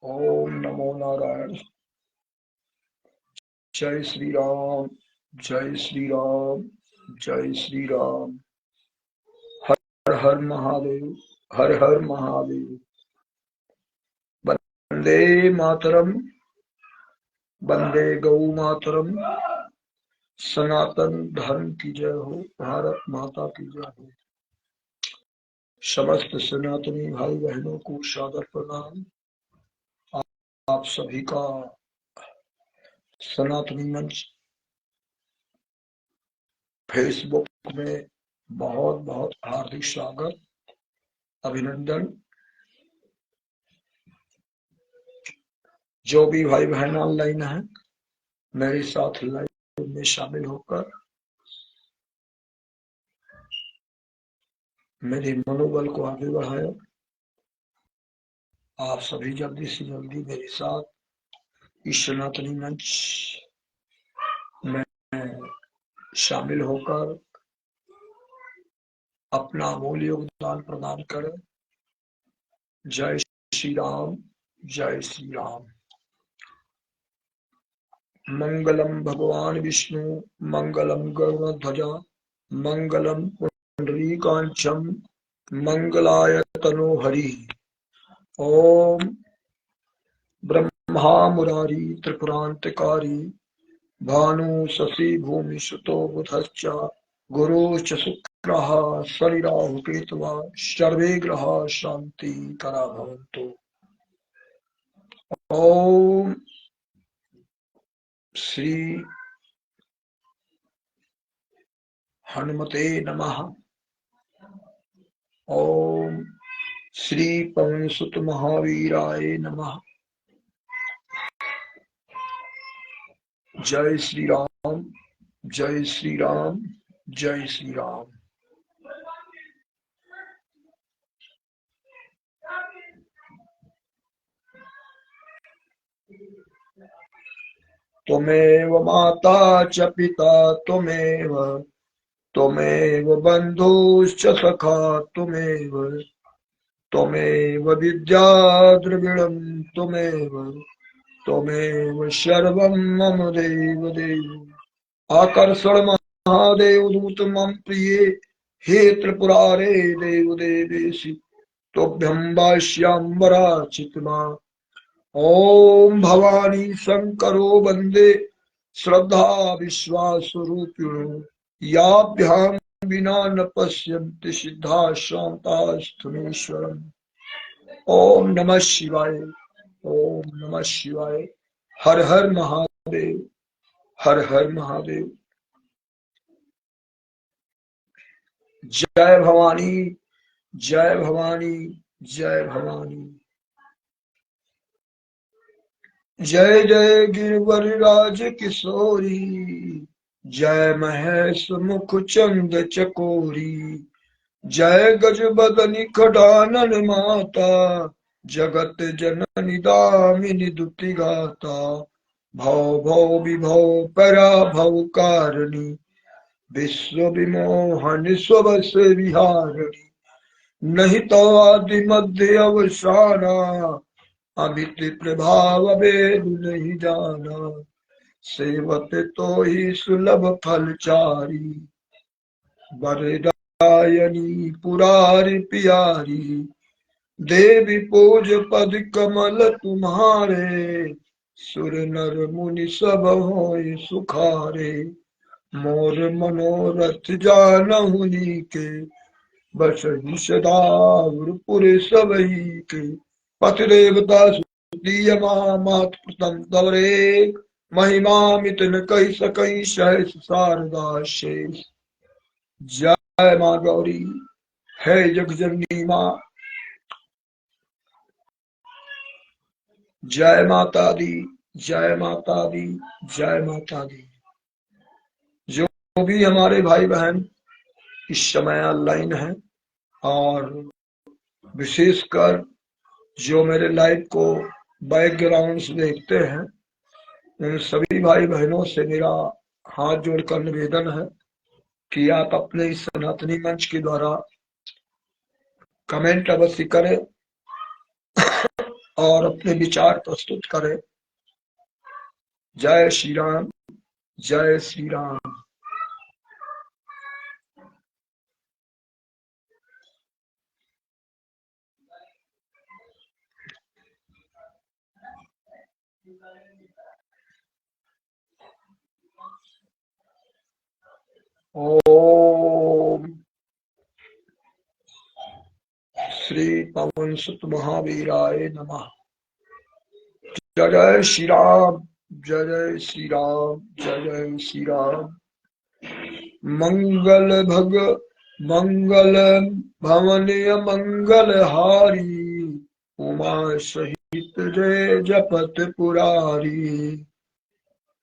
ओम नमो नारायण। जय श्री राम, जय श्री राम, जय श्री राम। हर हर महादेव, हर हर महादेव। वंदे मातरम, वंदे गौ मातरम। सनातन धर्म की जय हो, भारत माता की जय हो। समस्त सनातनी भाई बहनों को सादर प्रणाम। आप सभी का सनातनी मंच फेसबुक में बहुत बहुत हार्दिक स्वागत, अभिनंदन। जो भी भाई बहन ऑनलाइन है, मेरे साथ लाइव में शामिल होकर मेरे मनोबल को आगे बढ़ाया। आप सभी जल्दी से जल्दी मेरे साथ इस सनातनी मंच में शामिल होकर अपना अमूल्य योगदान प्रदान करें। जय श्री राम, जय श्री राम। मंगलम भगवान विष्णु, मंगलम गरुड़ध्वजा, मंगलम पुंडरीकाक्षम, मंगलाय तनोहरि। ओम ब्रह्मा मुरारी त्रिपुरांतकारी, भानु शशि भूमि सुतो बुधश्च, गुरुश्च शुक्रः शनि राहु केतवः, सर्वे ग्रहाः शान्तिकरा भवन्तु। ओम श्री हनुमते नमः। ओम श्री पवनसुत महावीराय नमः। जय श्री राम, जय श्री राम, जय श्री राम। त्वमेव माता च पिता त्वमेव, त्वमेव बन्धुश्च सखा त्वमेव, त्वमेव विद्या द्रविणं त्वमेव, त्वमेव सर्वं मम देव देव। आकर्षण महादेव दूत मम प्रिये, हे त्रिपुरारे देव देवेशि, तुभ्यं वास्याम्बरा चित्मा। ओम भवानी शंकरो वंदे, श्रद्धा विश्वास रूपिणो, याभ्याम विना न पश्यन्ति सिद्धा शांतास्तमेश्वरम्। ओम नमः शिवाय, ओम नमः शिवाय। हर हर महादेव, हर हर महादेव। जय भवानी, जय भवानी, जय भवानी। जय जय गिरवरराज किशोरी, जय महेश मुख चंद चकोरी, जय गजबदनी खड़ानन माता, जगत जननी दामिनी दुति गाता। भव भव विभव परा भव कारिणी, विश्व विमोहन स्वस विहारिणी। नहीं तो आदि मध्य अवसाना, अमित प्रभाव वेद नहीं जाना। सेवत तो ही सुलभ फलचारी, वरदायनी पुरारी प्यारी। देवी पूज पद कमल तुम्हारे, सुर नर मुनि सब होय सुखारे। मोर मनोरथ जानहु नीके, बसहि सदापुर सबही के। पति देवता सुदीय मात प्रतम तवरे, महिमा मित न कही सकई सहस शारदा शेष। जय माँ गौरी, है जगजननी माँ, जय माता दी, जय माता दी, जय माता दी। जो भी हमारे भाई बहन इस समय ऑनलाइन है और विशेषकर जो मेरे लाइव को बैकग्राउंड से देखते हैं, उन सभी भाई बहनों से मेरा हाथ जोड़कर निवेदन है कि आप अपने इस सनातनी मंच के द्वारा कमेंट अवश्य करें और अपने विचार प्रस्तुत करें। जय श्री राम, जय श्री राम। ओम श्री पवन सुत महावीराय नमः। जय जय श्री राम, जय जय श्री राम, जय जय श्री राम। मंगल भग मंगल भवनीय मंगल हारी, उमा सहित जय जपत पुरारी।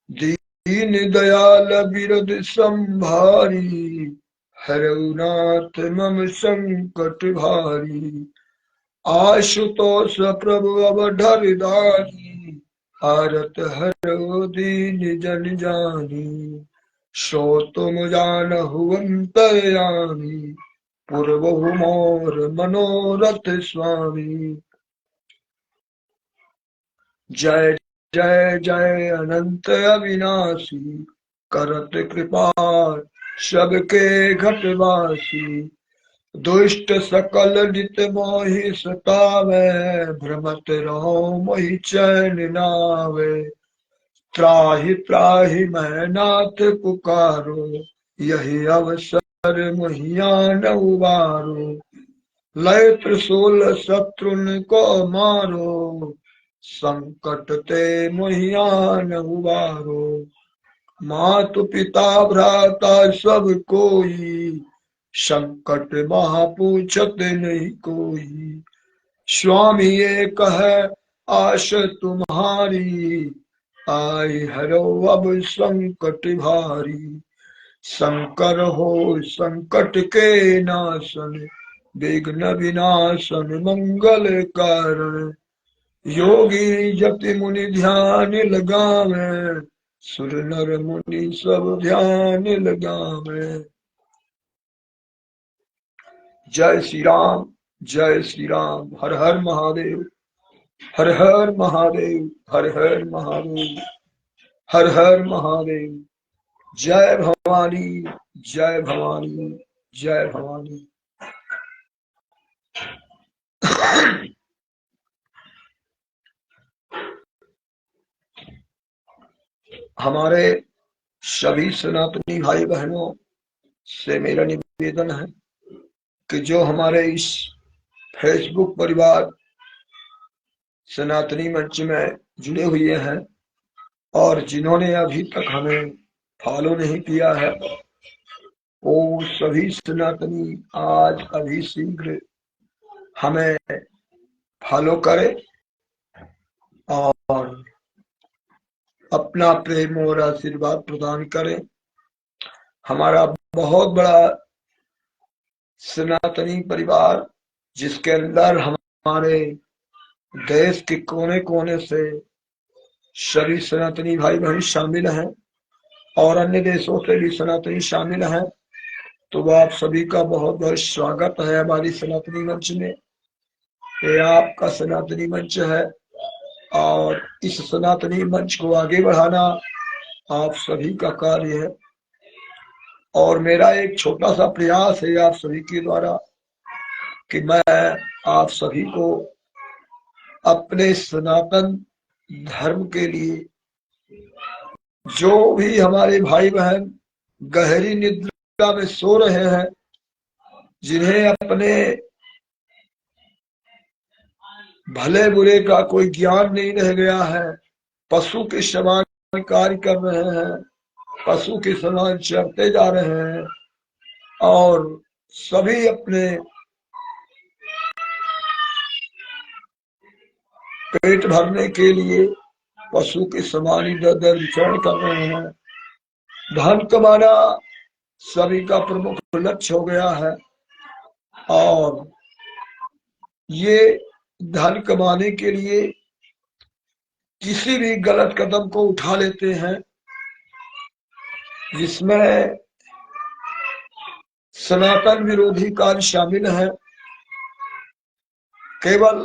दीन दयाल बिरद संभारी, हरउनाथ मम संकट भारी। आशुतोष प्रभु अवधर दानी, आरत हरो दीन जन जानी। सो तुम जानहु अंतर्यामी, पूर्वहु मोर मनोरथ स्वामी। जय जय जय अनंत अविनाशी, करत कृपा सबके घटवासी। दुष्ट सकल नित मोहि सतावे, भ्रमत रहो मोहि चैन नावे। त्राहि त्राहि मैं नाथ पुकारो, यही अवसर मोहियान उबारो। लय त्रिशूल शत्रुन को मारो, संकट ते मोहियान उबारो। मातु पिता भ्राता सब कोई, संकट महा पूछत नहीं कोई। स्वामी ये कहे आश तुम्हारी, आई हरो अब संकट भारी। शंकर हो संकट के नाशन, विघ्न विनाशन मंगल कारण। योगी जति मुनि ध्यान लगावे, सुर नर मुनि सब ध्यान लगावे। जय श्री राम, जय श्री राम। हर हर महादेव, हर हर महादेव, हर हर महादेव, हर हर महादेव। जय भवानी, जय भवानी, जय भवानी। हमारे सभी सनातनी भाई बहनों से मेरा निवेदन है कि जो हमारे इस फेसबुक परिवार सनातनी मंच में जुड़े हुए हैं और जिन्होंने अभी तक हमें फॉलो नहीं किया है, वो सभी सनातनी आज अभी शीघ्र हमें फॉलो करें और अपना प्रेम और आशीर्वाद प्रदान करें। हमारा बहुत बड़ा सनातनी परिवार, जिसके अंदर हमारे देश के कोने कोने से सभी सनातनी भाई बहन शामिल हैं और अन्य देशों से भी सनातनी शामिल हैं। तो आप सभी का बहुत बहुत स्वागत है हमारी सनातनी मंच में। ये आपका सनातनी मंच है और इस सनातनी मंच को आगे बढ़ाना आप सभी का कार्य है। और मेरा एक छोटा सा प्रयास है आप सभी के द्वारा कि मैं आप सभी को अपने सनातन धर्म के लिए जो भी हमारे भाई बहन गहरी निद्रा में सो रहे हैं, जिन्हें अपने भले बुरे का कोई ज्ञान नहीं रह गया है, पशु के समान कार्य कर रहे हैं, पशु के समान चरते जा रहे हैं और सभी अपने पेट भरने के लिए पशु के समान इधर उधर विचरण कर रहे हैं। धन कमाना सभी का प्रमुख लक्ष्य हो गया है और ये धन कमाने के लिए किसी भी गलत कदम को उठा लेते हैं, जिसमें सनातन विरोधी कार्य शामिल है। केवल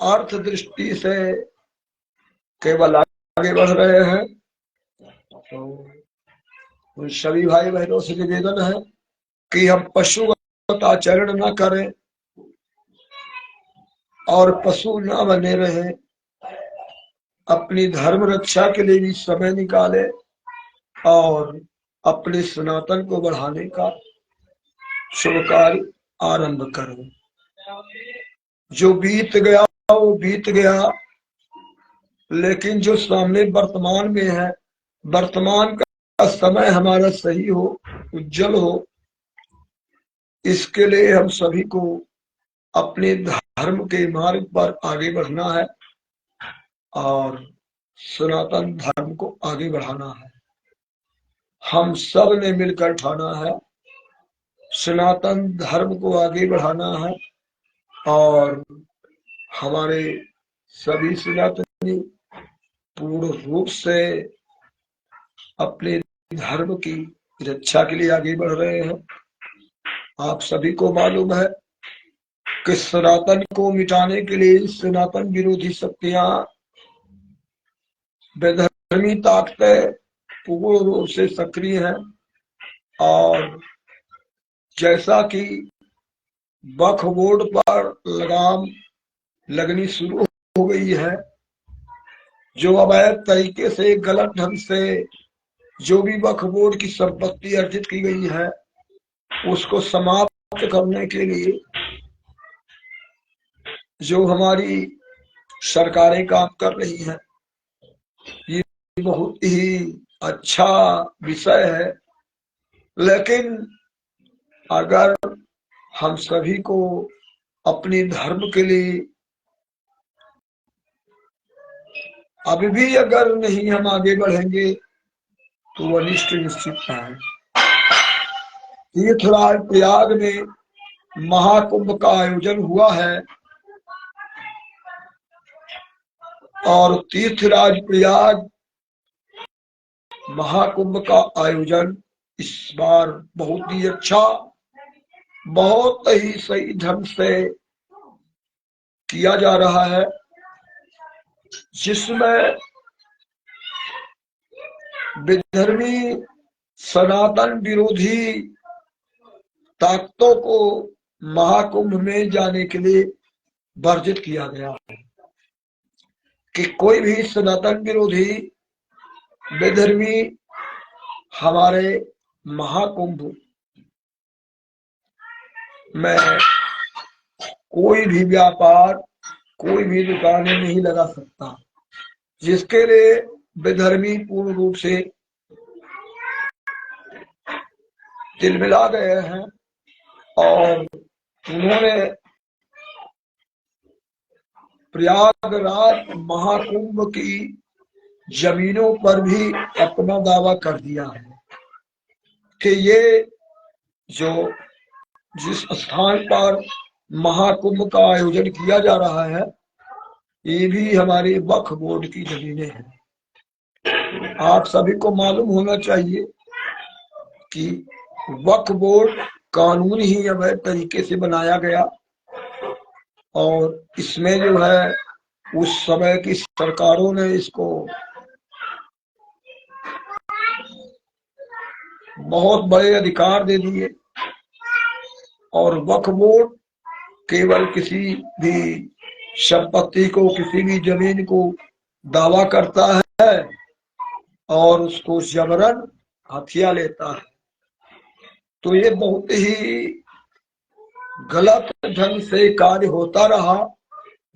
अर्थ दृष्टि से केवल आगे बढ़ रहे हैं। तो सभी भाई बहनों से निवेदन है कि हम पशुवत आचरण न करें और पशु न बने रहे, अपनी धर्म रक्षा के लिए भी समय निकाले और अपने सनातन को बढ़ाने का शुभ कार्य आरंभ करें। जो बीत गया वो बीत गया, लेकिन जो सामने वर्तमान में है, वर्तमान का समय हमारा सही हो, उज्जवल हो, इसके लिए हम सभी को अपने धर्म के मार्ग पर आगे बढ़ना है और सनातन धर्म को आगे बढ़ाना है। हम सब ने मिलकर ठाना है, सनातन धर्म को आगे बढ़ाना है और हमारे सभी सनातनी पूर्ण रूप से अपने धर्म की रक्षा के लिए आगे बढ़ रहे हैं। आप सभी को मालूम है कि सनातन को मिटाने के लिए सनातन विरोधी शक्तियां, बेधर्मी ताकतें पूर्ण रूप से सक्रिय हैं और जैसा कि वक्फ बोर्ड पर लगाम लगनी शुरू हो गई है, जो अवैध तरीके से गलत ढंग से जो भी वक्फ बोर्ड की संपत्ति अर्जित की गई है उसको समाप्त करने के लिए जो हमारी सरकारें काम कर रही हैं, ये बहुत ही अच्छा विषय है। लेकिन अगर हम सभी को अपने धर्म के लिए अभी भी अगर नहीं हम आगे बढ़ेंगे तो अनिष्ट निश्चित है। तीर्थराज प्रयाग में महाकुंभ का आयोजन हुआ है और तीर्थराज प्रयाग महाकुंभ का आयोजन इस बार बहुत ही अच्छा, बहुत ही सही ढंग से किया जा रहा है, जिसमें विधर्मी सनातन विरोधी ताकतों को महाकुंभ में जाने के लिए वर्जित किया गया है कि कोई भी सनातन विरोधी विधर्मी हमारे महाकुंभ में कोई भी व्यापार, कोई भी दुकानें नहीं लगा सकता, जिसके लिए विधर्मी पूर्ण रूप से तिलमिला गए हैं और उन्होंने प्रयागराज महाकुंभ की जमीनों पर भी अपना दावा कर दिया है कि ये जो जिस स्थान पर महाकुंभ का आयोजन किया जा रहा है ये भी हमारे वक्फ बोर्ड की जमीनें हैं। आप सभी को मालूम होना चाहिए कि वक्फ बोर्ड कानून ही अवैध तरीके से बनाया गया और इसमें जो है उस समय की सरकारों ने इसको बहुत बड़े अधिकार दे दिए और वक्फ बोर्ड केवल किसी भी संपत्ति को, किसी भी जमीन को दावा करता है और उसको जबरन हथिया लेता है। तो ये बहुत ही गलत ढंग से कार्य होता रहा,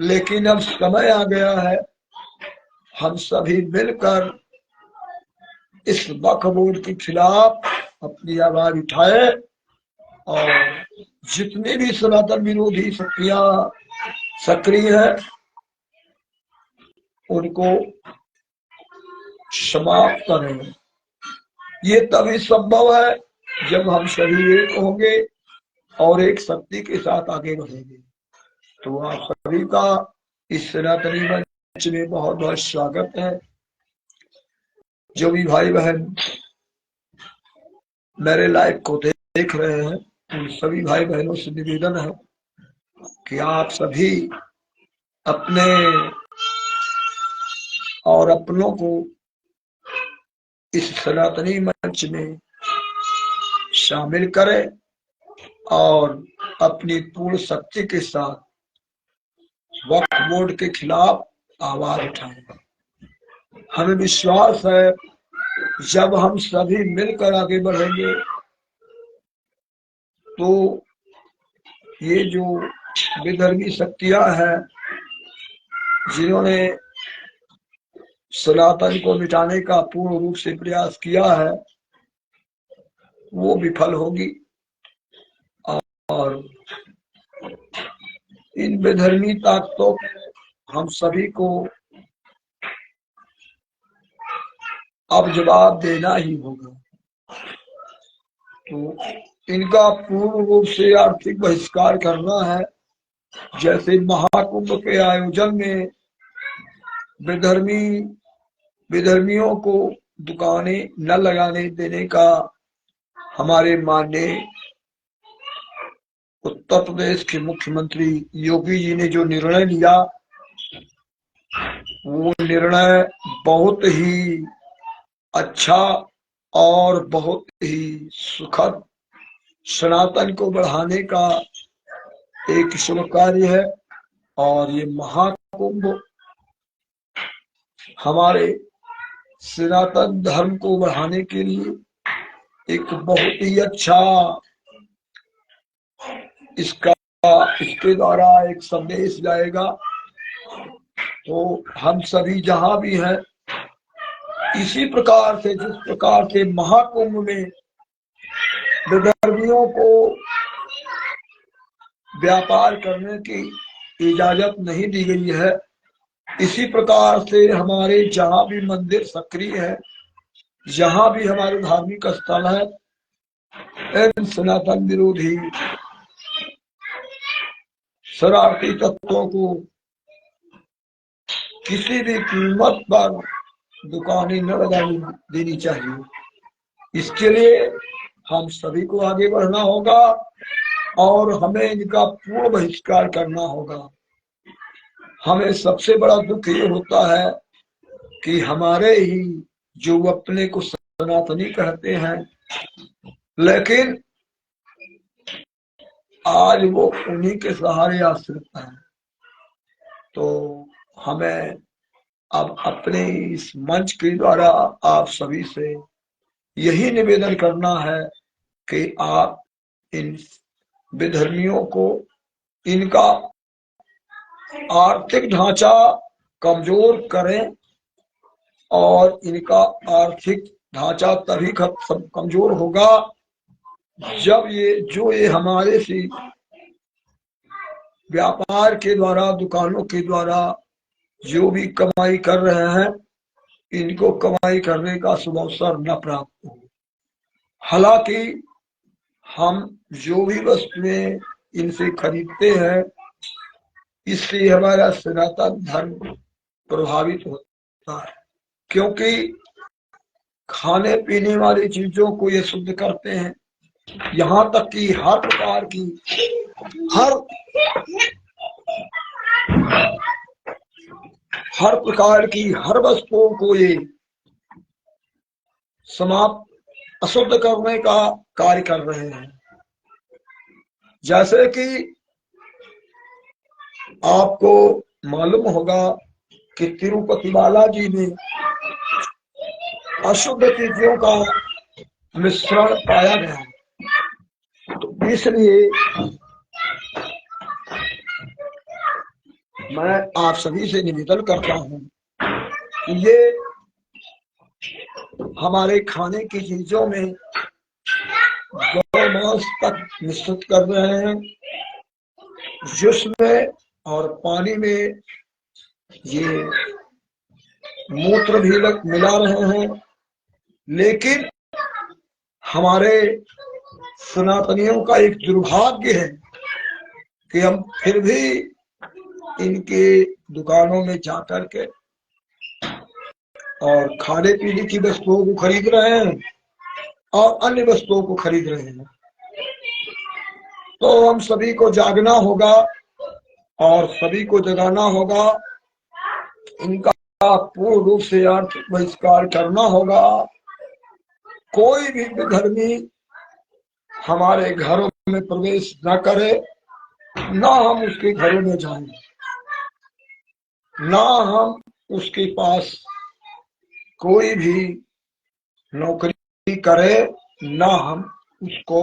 लेकिन अब समय आ गया है हम सभी मिलकर इस वक्फ बोर्ड के खिलाफ अपनी आवाज उठाए और जितनी भी सनातन विरोधी शक्तियां सक्रिय है उनको समाप्त करें। ये तभी संभव है जब हम सभी एक होंगे और एक शक्ति के साथ आगे बढ़ेंगे। तो आप सभी का इस सनातनी मंच में बहुत बहुत स्वागत है। जो भी भाई बहन मेरे लाइव को देख रहे हैं उन सभी भाई बहनों से निवेदन है कि आप सभी अपने और अपनों को इस सनातनी मंच में शामिल करें और अपनी पूर्ण शक्ति के साथ वक्फ बोर्ड के खिलाफ आवाज उठाएं। हमें विश्वास है जब हम सभी मिलकर आगे बढ़ेंगे तो ये जो विधर्मी शक्तियां हैं जिन्होंने सनातन को मिटाने का पूर्ण रूप से प्रयास किया है वो विफल होगी और इन विधर्मी ताकतों हम सभी को अब जवाब देना ही होगा। तो इनका पूर्ण रूप से आर्थिक बहिष्कार करना है। जैसे महाकुंभ के आयोजन में विधर्मियों को दुकानें न लगाने देने का हमारे माननीय उत्तर प्रदेश के मुख्यमंत्री योगी जी ने जो निर्णय लिया वो निर्णय बहुत ही अच्छा और बहुत ही सुखद सनातन को बढ़ाने का एक शुभ कार्य है। और ये महाकुंभ हमारे सनातन धर्म को बढ़ाने के लिए एक बहुत ही अच्छा इसके द्वारा एक संदेश जाएगा। तो हम सभी जहां भी हैं इसी प्रकार से जिस प्रकार से महाकुंभ में विधर्मियों को व्यापार करने की इजाजत नहीं दी गई है इसी प्रकार से हमारे जहां भी मंदिर सक्रिय है जहां भी हमारे धार्मिक स्थल है इन सनातन विरोधी शरारती तत्वों को किसी भी कीमत पर दुकानें न लगानी देनी चाहिए। इसके लिए हम सभी को आगे बढ़ना होगा और हमें इनका पूर्ण बहिष्कार करना होगा। हमें सबसे बड़ा दुख ये होता है कि हमारे ही जो अपने को सनातनी कहते हैं लेकिन आज वो उन्हीं के सहारे आश्रित है। तो हमें अब अपने इस मंच के द्वारा आप सभी से यही निवेदन करना है कि आप इन विधर्मियों को इनका आर्थिक ढांचा कमजोर करें और इनका आर्थिक ढांचा तभी कमजोर होगा जब ये हमारे से व्यापार के द्वारा दुकानों के द्वारा जो भी कमाई कर रहे हैं इनको कमाई करने का शुभ अवसर न प्राप्त हो। हालांकि हम जो भी वस्तुएं इनसे खरीदते हैं इससे हमारा सनातन धर्म प्रभावित होता है क्योंकि खाने पीने वाली चीजों को ये शुद्ध करते हैं। यहाँ तक कि हर प्रकार की हर वस्तुओं को ये समाप्त अशुद्ध करने का कार्य कर रहे हैं। जैसे कि आपको मालूम होगा कि तिरुपति बालाजी ने अशुद्ध तिथियों का मिश्रण पाया गया है। तो इसलिए मैं आप सभी से निवेदन करता हूं कि ये हमारे खाने की चीजों में गौ मांस तक मिश्रित कर रहे हैं, जिसमें और पानी में ये मूत्र भी मिला रहे हैं। लेकिन हमारे सनातनियों का एक दुर्भाग्य है कि हम फिर भी इनके दुकानों में जाकर के और खाने पीने की वस्तुओं को खरीद रहे हैं और अन्य वस्तुओं को खरीद रहे हैं। तो हम सभी को जागना होगा और सभी को जगाना होगा, इनका पूर्ण रूप से आर्थिक बहिष्कार करना होगा। कोई भी विधर्मी हमारे घरों में प्रवेश न करे, ना हम उसके घरों में जाएं, ना हम उसके पास कोई भी नौकरी करे, ना हम उसको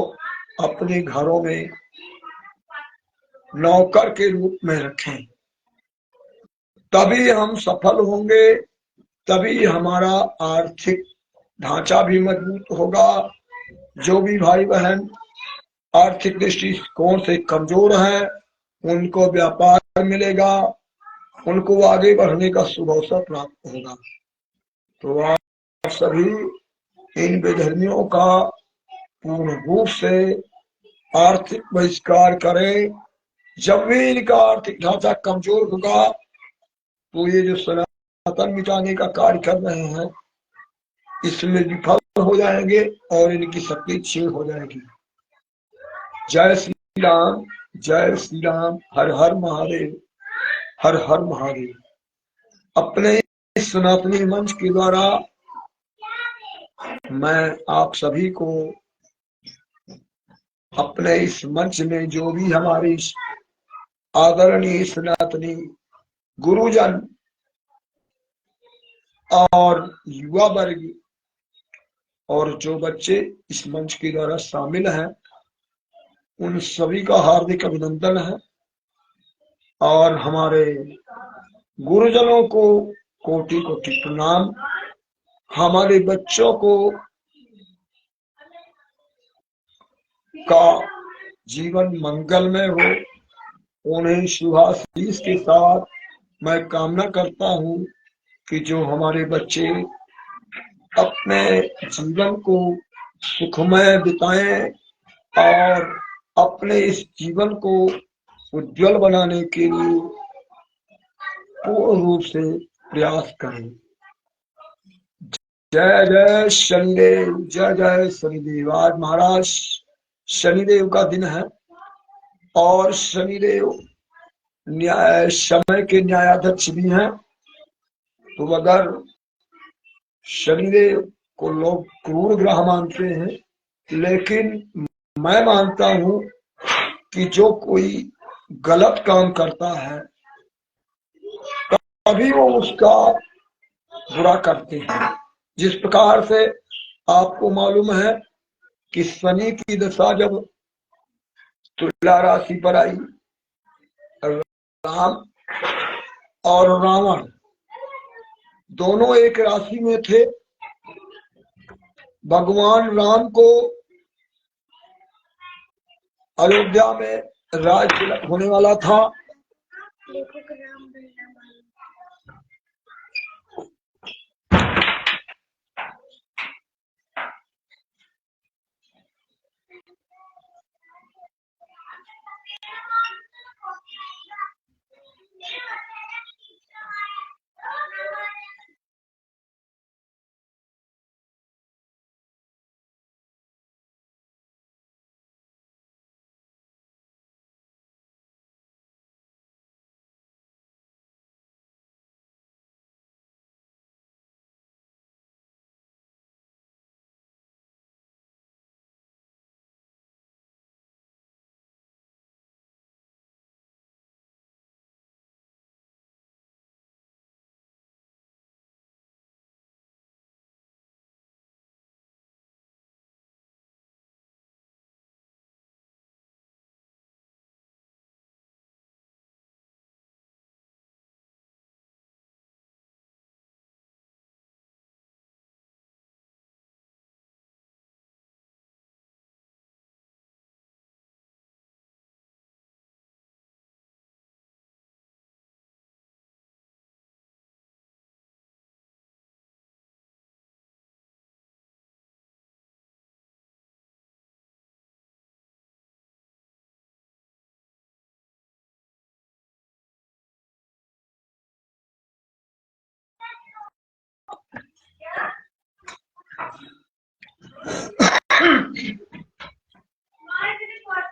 अपने घरों में नौकर के रूप में रखें। तभी हम सफल होंगे, तभी हमारा आर्थिक ढांचा भी मजबूत होगा। जो भी भाई बहन आर्थिक दृष्टिकोण से कमजोर हैं, उनको व्यापार मिलेगा, उनको आगे बढ़ने का शुभ अवसर प्राप्त होगा। तो आप सभी इन बेधर्मियों का पूर्ण रूप से आर्थिक बहिष्कार करें। जब भी इनका आर्थिक ढांचा कमजोर होगा तो ये जो सनातन मिटाने का कार्य कर रहे हैं, इसमें विफल हो जाएंगे और इनकी शक्ति क्षीण हो जाएगी। जय श्री राम, जय श्री राम। हर हर महादेव, हर हर महादेव। अपने इस सनातनी मंच के द्वारा मैं आप सभी को अपने इस मंच में जो भी हमारी आदरणीय सनातनी गुरुजन और युवा वर्ग और जो बच्चे इस मंच के द्वारा शामिल हैं, उन सभी का हार्दिक अभिनंदन है। और हमारे गुरुजनों को कोटि कोटि प्रणाम। हमारे बच्चों को का जीवन मंगलमय हो, उन्हें शुभाशीष के साथ मैं कामना करता हूं कि जो हमारे बच्चे अपने जीवन को सुखमय बिताएं और अपने इस जीवन को उज्जवल बनाने के लिए पूर्ण रूप से प्रयास करें। जय जय शनिदेव, जय जय शनिदेव। आज महाराज शनिदेव का दिन है और शनिदेव न्याय समय के न्यायाध्यक्ष भी हैं। तो अगर शनिदेव को लोग क्रूर ग्रह मानते हैं, लेकिन मैं मानता हूं कि जो कोई गलत काम करता है तभी वो उसका बुरा करते हैं। जिस प्रकार से आपको मालूम है कि शनि की दशा जब तुला राशि पर आई, राम और रावण दोनों एक राशि में थे। भगवान राम को अयोध्या में राज्य तिलक होने वाला था।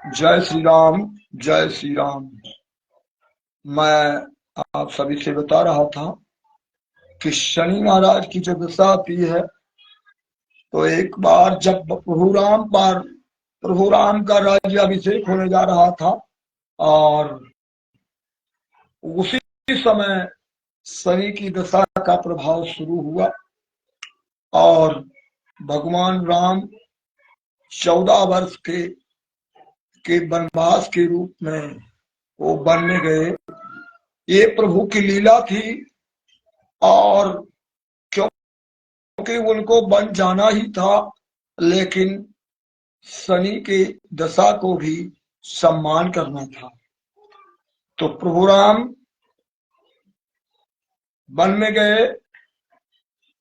जय श्री राम, जय श्री राम। मैं आप सभी से बता रहा था कि शनि महाराज की जब दशा आती है तो एक बार जब प्रभु राम का राज्याभिषेक होने जा रहा था और उसी समय शनि की दशा का प्रभाव शुरू हुआ और भगवान राम 14 वर्ष के वनवास के रूप में वो वन में गए। ये प्रभु की लीला थी और क्योंकि उनको वन जाना ही था, लेकिन शनि के दशा को भी सम्मान करना था। तो प्रभु राम वन में गए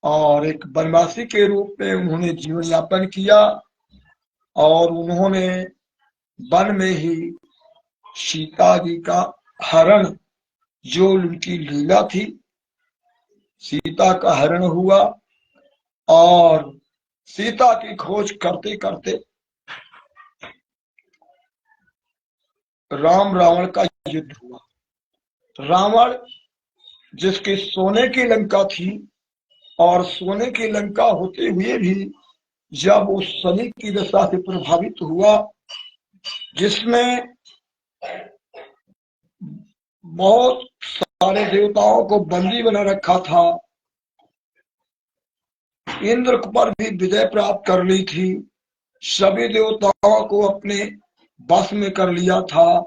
और एक वनवासी के रूप में उन्होंने जीवन यापन किया और उन्होंने वन में ही सीता जी का हरण, जो उनकी लीला थी, सीता का हरण हुआ और सीता की खोज करते करते राम रावण का युद्ध हुआ। रावण जिसकी सोने की लंका थी और सोने की लंका होते हुए भी जब वो शनि की दशा से प्रभावित हुआ, जिसमें बहुत सारे देवताओं को बंदी बना रखा था, इंद्र पर भी विजय प्राप्त कर ली थी, सभी देवताओं को अपने बस में कर लिया था,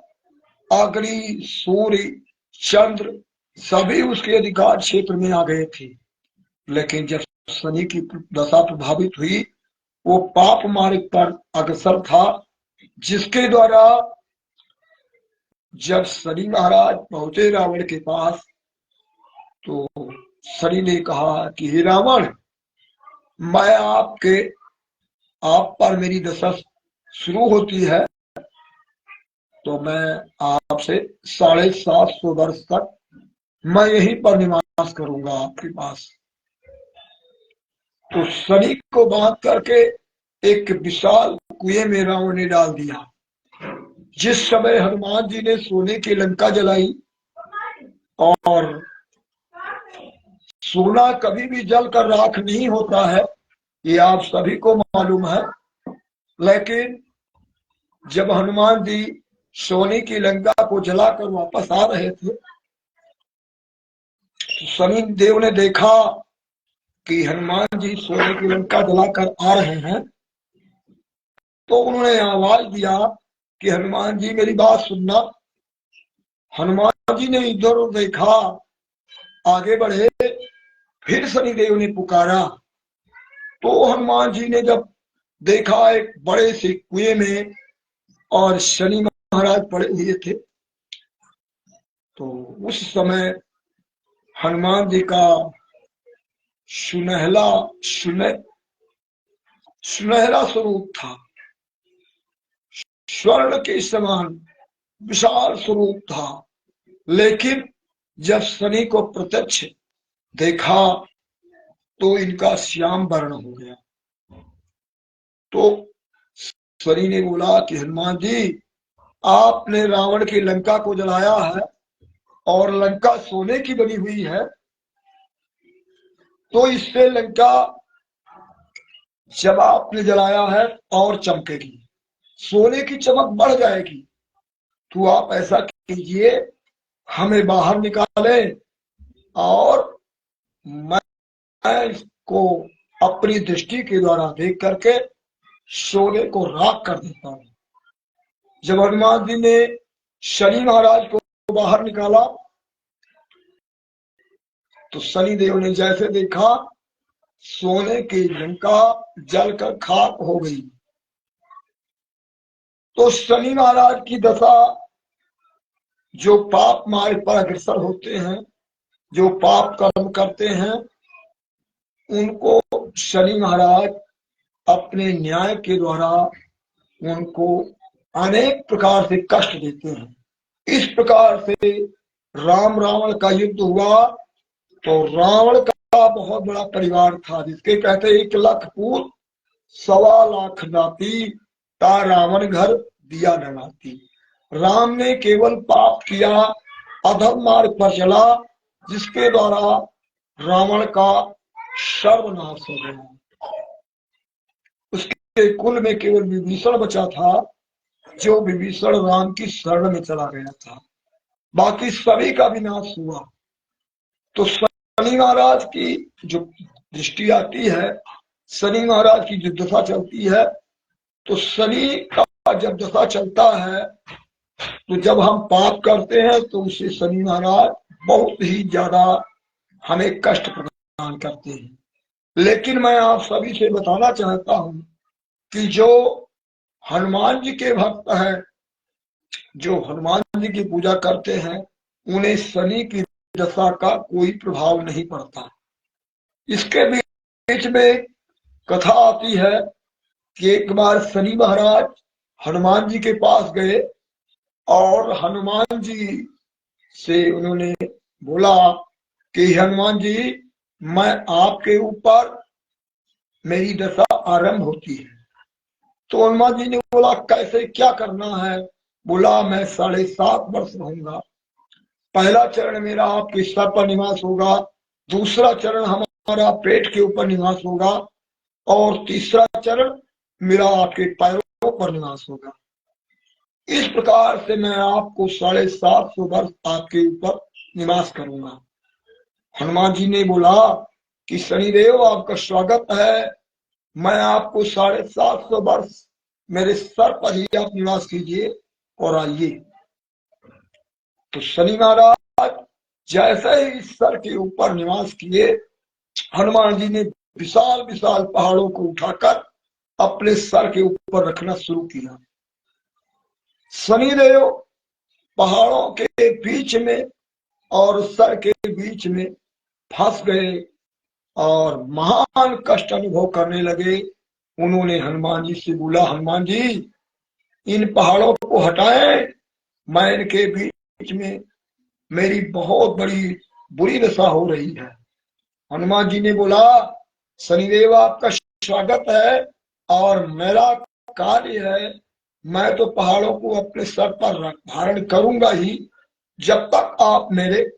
अग्नि, सूर्य, चंद्र सभी उसके अधिकार क्षेत्र में आ गए थे। लेकिन जब शनि की दशा प्रभावित हुई, वो पाप मार्ग पर अग्रसर था, जिसके द्वारा जब शनि महाराज पहुंचे रावण के पास तो शनि ने कहा कि हे रावण, मैं आप पर मेरी दशा शुरू होती है तो मैं आपसे 750 वर्ष तक मैं यहीं पर निवास करूंगा आपके पास। तो शनि को बांध करके एक विशाल कुएं में रावण ने डाल दिया। जिस समय हनुमान जी ने सोने की लंका जलाई, और सोना कभी भी जल कर राख नहीं होता है, ये आप सभी को मालूम है, लेकिन जब हनुमान जी सोने की लंका को जलाकर वापस आ रहे थे तो शनि देव ने देखा कि हनुमान जी सोने की लंका जलाकर आ रहे हैं, तो उन्होंने आवाज दिया कि हनुमान जी मेरी बात सुनना। हनुमान जी ने इधर उधर देखा, आगे बढ़े, फिर शनिदेव ने पुकारा तो हनुमान जी ने जब देखा एक बड़े से कुएं में और शनि महाराज पड़े हुए थे, तो उस समय हनुमान जी का सुनहरा स्वरूप था, स्वर्ण के समान विशाल स्वरूप था। लेकिन जब शनि को प्रत्यक्ष देखा तो इनका श्याम वर्ण हो गया। तो शनि ने बोला कि हनुमान जी, आपने रावण की लंका को जलाया है और लंका सोने की बनी हुई है, तो इससे लंका जब आपने जलाया है और चमकेगी, सोने की चमक बढ़ जाएगी। तो आप ऐसा कीजिए, हमें बाहर निकाले और मैं इसको अपनी दृष्टि के द्वारा देख करके सोने को राख कर देता हूं। जब हनुमान जी ने शनि महाराज को बाहर निकाला तो शनि देव ने जैसे देखा, सोने की लंका जलकर खाक हो गई। तो शनि महाराज की दशा, जो पाप मार्ग पर अग्रसर होते हैं, जो पाप कर्म करते हैं, उनको शनि महाराज अपने न्याय के द्वारा उनको अनेक प्रकार से कष्ट देते हैं। इस प्रकार से राम रावण का युद्ध हुआ। तो रावण का बहुत बड़ा परिवार था, जिसके कहते 1 लाख पुत्र 1.25 लाख नाती, ता रावण घर दिया डराती। राम ने केवल पाप किया, अधर्म मार्ग पर चला, जिसके द्वारा रावण का सर्वनाश हो गया। उसके कुल में केवल विभीषण बचा था, जो विभीषण राम की शरण में चला गया था, बाकी सभी का विनाश हुआ। तो शनि महाराज की जो दृष्टि आती है, शनि महाराज की जो दशा चलती है, तो शनि का जब दशा चलता है, तो जब हम पाप करते हैं तो उससे शनि महाराज बहुत ही ज्यादा हमें कष्ट प्रदान करते हैं। लेकिन मैं आप सभी से बताना चाहता हूं कि जो हनुमान जी के भक्त हैं, जो हनुमान जी की पूजा करते हैं, उन्हें शनि की दशा का कोई प्रभाव नहीं पड़ता। इसके बीच में कथा आती है कि एक बार शनि महाराज हनुमान जी के पास गए और हनुमान जी से उन्होंने बोला कि हनुमान जी, मैं आपके ऊपर मेरी दशा आरंभ होती है। तो हनुमान जी ने बोला, कैसे, क्या करना है? बोला, मैं 7.5 वर्ष रहूंगा। पहला चरण मेरा आपके सर पर निवास होगा, दूसरा चरण हमारा पेट के ऊपर निवास होगा, और तीसरा चरण मेरा आपके पैरों पर निवास होगा। इस प्रकार से मैं आपको 750 वर्ष आपके ऊपर निवास करूंगा। हनुमान जी ने बोला कि शनिदेव, आपका स्वागत है, मैं आपको 750 वर्ष मेरे सर पर ही आप निवास कीजिए और आइए। तो शनि महाराज जैसे ही सर के ऊपर निवास किए, हनुमान जी ने विशाल विशाल पहाड़ों को उठाकर अपने सर के ऊपर रखना शुरू किया। शनिदेव पहाड़ों के बीच में और सर के बीच में फंस गए और महान कष्ट अनुभव करने लगे। उन्होंने हनुमान जी से बोला, हनुमान जी, इन पहाड़ों को हटाएं, मैं इनके बीच में मेरी बहुत बड़ी बुरी दशा हो रही है। हनुमान जी ने बोला, शनिदेव, आपका स्वागत है, और मेरा कार्य है, मैं तो पहाड़ों को अपने सर पर धारण करूंगा ही, जब तक आप मेरे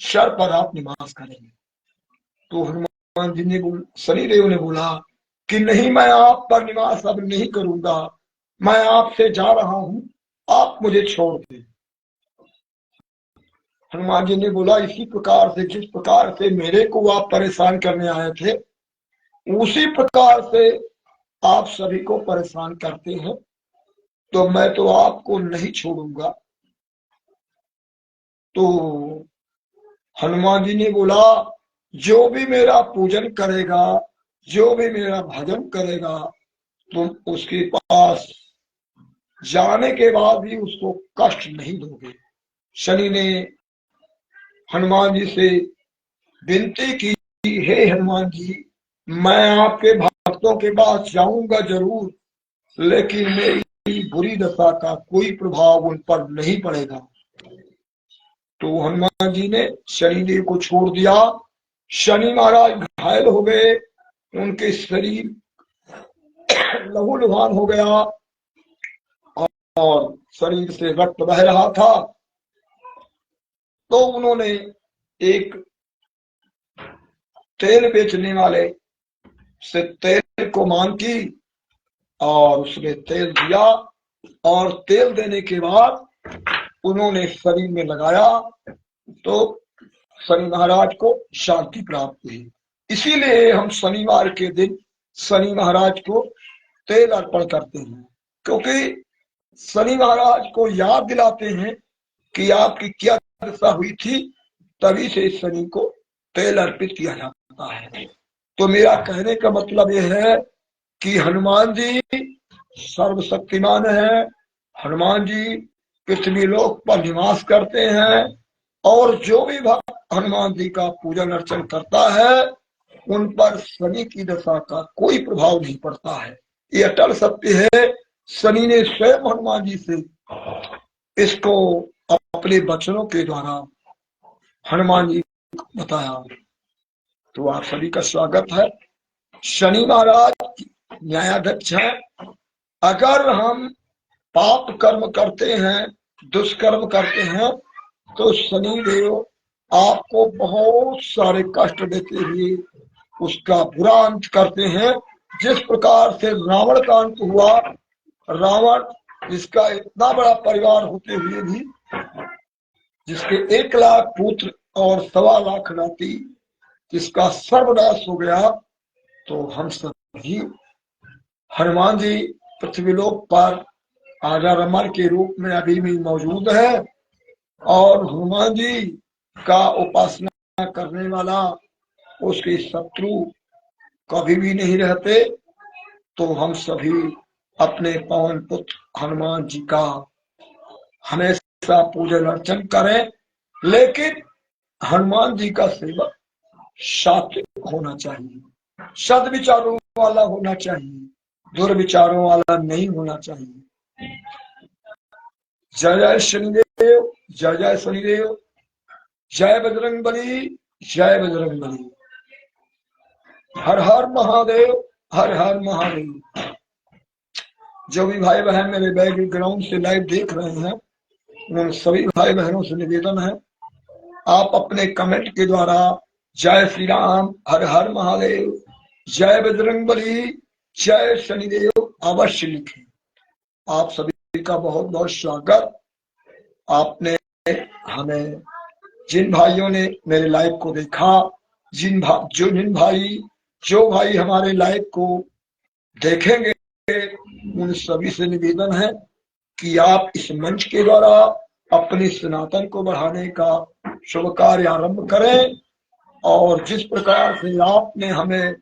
सर पर आप निवास करेंगे। तो हनुमान जी ने शनिदेव ने बोला कि नहीं, मैं आप पर निवास अब नहीं करूंगा, मैं आपसे जा रहा हूं, आप मुझे छोड़ दें। हनुमान जी ने बोला, इसी प्रकार से जिस प्रकार से मेरे को आप परेशान करने आए थे, उसी प्रकार से आप सभी को परेशान करते हैं, तो मैं तो आपको नहीं छोड़ूंगा। तो हनुमान जी ने बोला, जो भी मेरा पूजन करेगा, जो भी मेरा भजन करेगा, तुम उसके पास जाने के बाद भी उसको कष्ट नहीं दोगे। शनि ने हनुमान जी से विनती की, हे हनुमान जी, मैं आपके भक्तों के पास जाऊंगा जरूर, लेकिन मेरी बुरी दशा का कोई प्रभाव उन पर नहीं पड़ेगा। तो हनुमान जी ने शनिदेव को छोड़ दिया। शनि महाराज घायल हो गए, उनके शरीर लहूलुहान हो गया और शरीर से रक्त बह रहा था। तो उन्होंने एक तेल बेचने वाले से तेल को मांग की और उसने तेल दिया, और तेल देने के बाद उन्होंने शरीर में लगाया तो शनि महाराज को शांति प्राप्त हुई। इसीलिए हम शनिवार के दिन शनि महाराज को तेल अर्पण करते हैं, क्योंकि शनि महाराज को याद दिलाते हैं कि आपकी क्या दशा हुई थी, तभी से शनि को तेल अर्पित किया जाता है। तो मेरा कहने का मतलब यह है कि हनुमान जी सर्वशक्तिमान है, हनुमान जी पृथ्वी लोक पर निवास करते हैं, और जो भी भक्त हनुमान जी का पूजन अर्चन करता है, उन पर शनि की दशा का कोई प्रभाव नहीं पड़ता है। ये अटल सत्य है। शनि ने स्वयं हनुमान जी से इसको अपने वचनों के द्वारा हनुमान जी को बताया। तो आप सभी का स्वागत है। शनि महाराज न्यायाध्यक्ष हैं। अगर हम पाप कर्म करते हैं, दुष्कर्म करते हैं, तो शनिदेव आपको बहुत सारे कष्ट देते हुए उसका बुरा अंत करते हैं। जिस प्रकार से रावण का अंत हुआ, रावण जिसका इतना बड़ा परिवार होते हुए भी, जिसके 1 लाख पुत्र और 1.25 लाख नाती, जिसका सर्वनाश हो गया, तो हम सभी हनुमान जी पृथ्वीलोक पर आजा रमन के रूप में अभी भी मौजूद है, और हनुमान जी का उपासना करने वाला उसके शत्रु कभी भी नहीं रहते। तो हम सभी अपने पवन पुत्र हनुमान जी का हमेशा पूजन अर्चन करें, लेकिन हनुमान जी का सेवक सात्विक होना चाहिए, सद्विचारों वाला होना चाहिए, दुर्विचारों वाला नहीं होना चाहिए। जय जय शनिदेव, जय जय शनिदेव, जय बजरंग बली, जय बजरंग बली। हर हर महादेव, हर हर महादेव। जो भी भाई बहन मेरे बैकग्राउंड से लाइव देख रहे हैं, उन सभी भाई बहनों से निवेदन है, आप अपने कमेंट के द्वारा जय श्री राम, हर हर महादेव, जय बजरंग बली, जय शनिदेव अवश्य लिखें। आप सभी का बहुत बहुत स्वागत। आपने हमें, जिन भाइयों ने मेरे लाइव को देखा, जो भाई हमारे लाइव को देखेंगे, उन सभी से निवेदन है कि आप इस मंच के द्वारा अपने सनातन को बढ़ाने का शुभ कार्य आरंभ करें। और जिस प्रकार से आपने हमें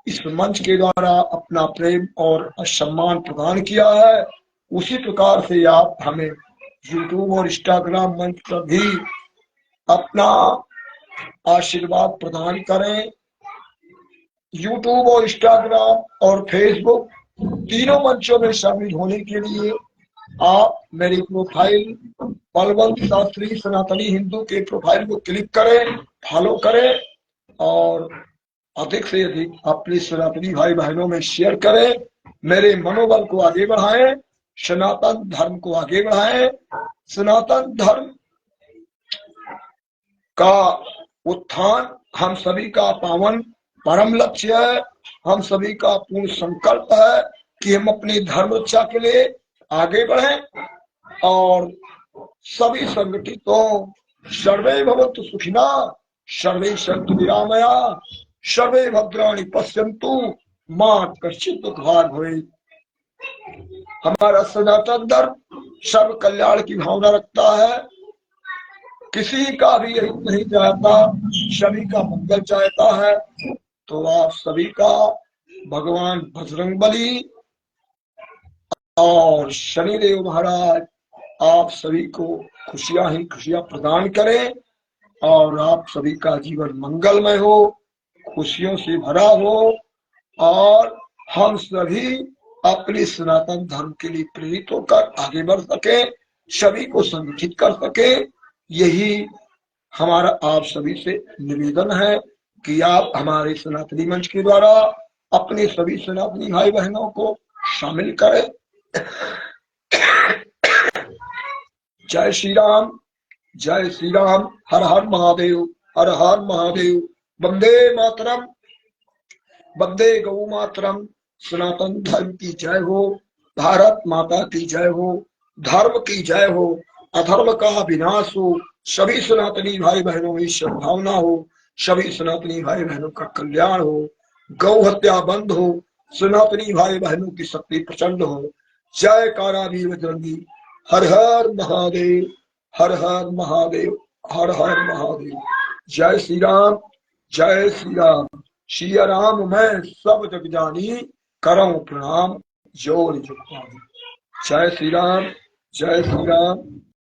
इस मंच के द्वारा अपना प्रेम और सम्मान प्रदान किया है, उसी प्रकार से आप हमें यूट्यूब और इंस्टाग्राम मंच पर भी अपना आशीर्वाद प्रदान करें। यूट्यूब और इंस्टाग्राम और फेसबुक तीनों मंचों में शामिल होने के लिए आप मेरी प्रोफाइल बलवंत शास्त्री सनातनी हिंदू के प्रोफाइल को क्लिक करें, फॉलो करें, और अधिक से अधिक अपने सनातनी भाई बहनों में शेयर करें। मेरे मनोबल को आगे बढ़ाएं, सनातन धर्म को आगे बढ़ाएं। सनातन धर्म का उत्थान हम सभी का पावन परम लक्ष्य है। हम सभी का पूर्ण संकल्प है कि हम अपनी धर्म रक्षा के लिए आगे बढ़ें, और सभी संगठित हो। सर्वे भवन्तु सुखिना, सर्वे सन्तु निरामया, सर्वे भद्राणि पश्यन्तु, मां कश्चित् दुःखभाग् भवेत्। हमारा सनातन धर्म सर्व कल्याण की भावना रखता है, किसी का भी हित नहीं चाहता, सभी का मंगल चाहता है। तो आप सभी का भगवान बजरंगबली और शनिदेव महाराज आप सभी को खुशियां ही खुशियां प्रदान करें, और आप सभी का जीवन मंगलमय हो, खुशियों से भरा हो, और हम सभी अपने सनातन धर्म के लिए प्रेरित होकर आगे बढ़ सके, सभी को संगठित कर सके। यही हमारा आप सभी से निवेदन है कि आप हमारे सनातनी मंच के द्वारा अपने सभी सनातनी भाई बहनों को शामिल करें। जय श्री राम, जय श्री राम, हर हर महादेव, हर हर महादेव। वंदे मातरम, वंदे गौ मातरम। सनातन धर्म की जय हो, भारत माता की जय हो, धर्म की जय हो, अधर्म का विनाश हो, सभी सनातनी भाई बहनों में सद्भावना हो, सभी सनातनी भाई बहनों का कल्याण हो, गौ हत्या बंद हो, सनातनी भाई बहनों की शक्ति प्रचंड हो। जय कारावी बजरंगी, हर हर महादेव, हर हर महादेव, हर हर महादेव। जय श्री राम, जय श्री राम। सिया राम मैं सब जग जानी, करऊं प्रणाम जोर जुग पानी। जय श्री राम, जय श्री राम।